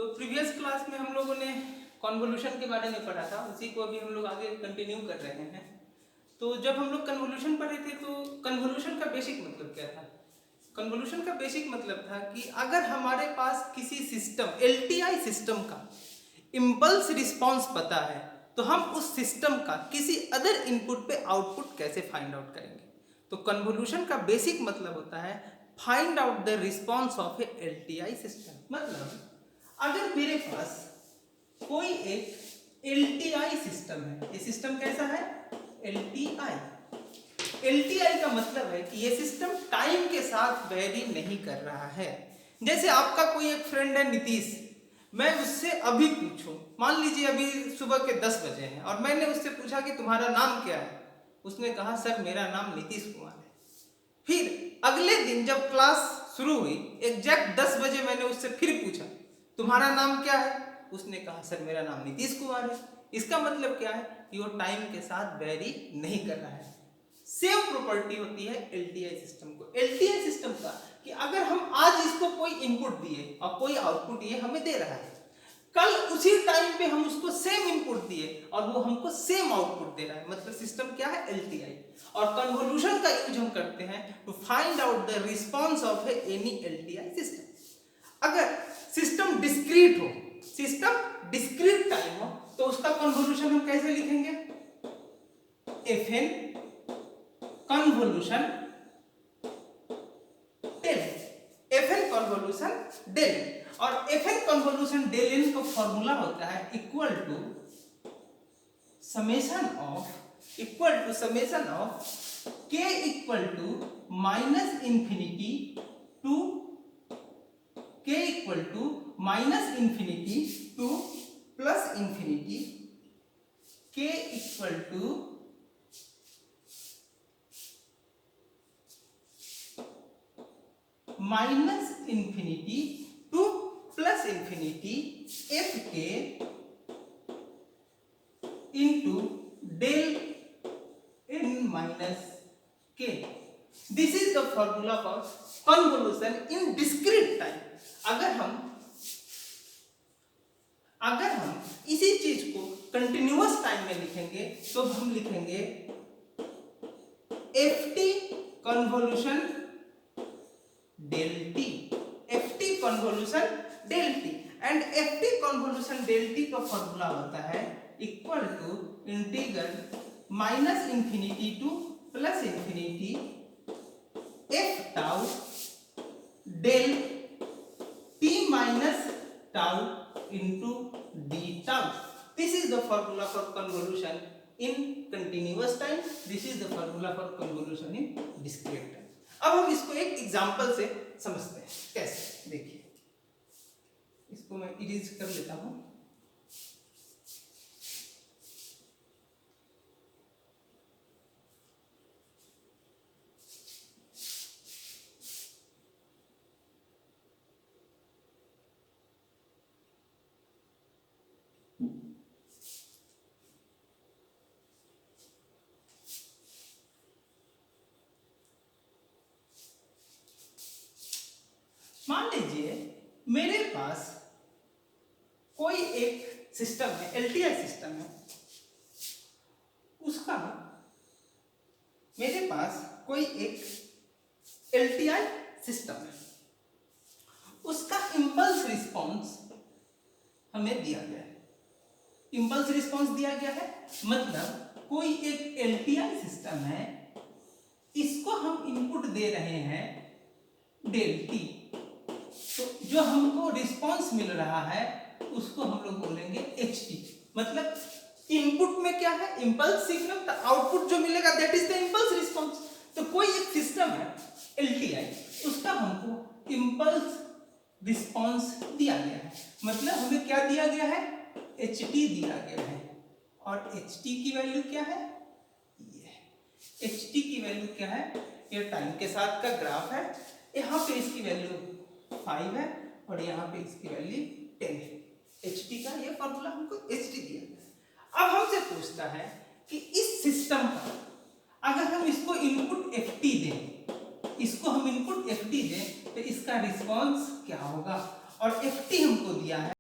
तो previous class में हम लोगों ने कन्वोल्यूशन के बारे में पढ़ा था, उसी को अभी हम लोग आगे कंटिन्यू कर रहे हैं। तो जब हम लोग कन्वोल्यूशन पढ़े थे तो कन्वोल्यूशन का बेसिक मतलब क्या था? कन्वोल्यूशन का बेसिक मतलब था कि अगर हमारे पास किसी सिस्टम एलटीआई सिस्टम का इम्पल्स रिस्पांस पता है तो हम उस सिस्टम का किसी अदर इनपुट पे आउटपुट कैसे फाइंड आउट करेंगे। तो कन्वोल्यूशन का बेसिक मतलब होता है find out the response of A LTI system. मतलब अगर मेरे पास कोई एक एलटीआई सिस्टम है, ये सिस्टम कैसा है? एलटीआई। एलटीआई का मतलब है कि ये सिस्टम टाइम के साथ वेरी नहीं कर रहा है। जैसे आपका कोई एक फ्रेंड है नीतीश, मैं उससे अभी पूछूं, मान लीजिए अभी सुबह के 10 बजे हैं और मैंने उससे पूछा कि तुम्हारा नाम क्या है, उसने कहा सर मेरा नाम नीतीश कुमार है। फिर अगले दिन जब क्लास शुरू हुई एग्जैक्ट 10 बजे मैंने उससे फिर पूछा तुम्हारा नाम क्या है, उसने कहा सर मेरा नाम नीतीश कुमार है। इसका मतलब क्या है कि वो टाइम के साथ वेरी नहीं कर रहा है। सेम प्रॉपर्टी होती है एलटीआई सिस्टम को। एलटीआई सिस्टम का कि अगर हम आज इसको कोई इनपुट दिए और कोई आउटपुट ये हमें दे रहा है, कल उसी टाइम पे हम उसको सेम इनपुट दिए और वो हमको सेम आउटपुट दे रहा है, मतलब सिस्टम क्या है? एलटीआई। और कन्वोल्यूशन का यूज हम करते हैं to find out the response of any LTI system. अगर सिस्टम डिस्क्रीट हो, सिस्टम डिस्क्रीट टाइम हो, तो उसका कन्वोल्यूशन हम कैसे लिखेंगे? FN convolution del, FN convolution del. और एफएन कन्वोल्यूशन डेल एन का फॉर्मूला होता है equal to summation of k equal to minus infinity to k equal to minus infinity to plus infinity, k equal to minus infinity to plus infinity F के into del N minus के। This is the formula for convolution in discrete time. अगर हम इसी चीज को continuous time में लिखेंगे तो हम लिखेंगे F T convolution del T, F T convolution del T. And F T convolution del T का फॉर्मूला होता है equal to integral minus infinity to plus infinity F tau del T minus tau into d tau. This is the formula for convolution in continuous time. This is the formula for convolution in discrete time. अब हम इसको एक example से समझते हैं कैसे। देखिए, इसको मैं इरेज कर लेता हूं। मान लीजिए मेरे पास कोई एक सिस्टम है, एलटीआई सिस्टम है, उसका मेरे पास कोई एक एलटीआई सिस्टम है, उसका इंपल्स रिस्पांस हमें दिया गया है। इंपल्स रिस्पांस दिया गया है मतलब कोई एक एलटीआई सिस्टम है, इसको हम इनपुट दे रहे हैं डेल टी, तो जो हमको रिस्पांस मिल रहा है उसको हम लोग बोलेंगे एच टी। मतलब इनपुट में क्या है? इंपल्स सिग्नल, तो आउटपुट जो मिलेगा that is the impulse response. तो कोई एक सिस्टम है एलटीआई, उसका हमको इंपल्स रिस्पांस दिया गया है, मतलब हमें क्या दिया गया है? एच टी दिया गया है। और एच टी की वैल्यू क्या है? ये एच टी की वैल्यू क्या है? ये टाइम के साथ का ग्राफ है, यहाँ पे इसकी वैल्यू 5 है और यहाँ पे इसकी वैल्यू 10 है। एच टी का ये फॉर्मूला हमको एच टी दिया गया। अब हमसे पूछता है कि इस सिस्टम का अगर हम इसको इनपुट एफ टी दें, इसको हम इनपुट एफ टी दें तो इसका रिस्पांस क्या होगा? और एफ टी हमको दिया है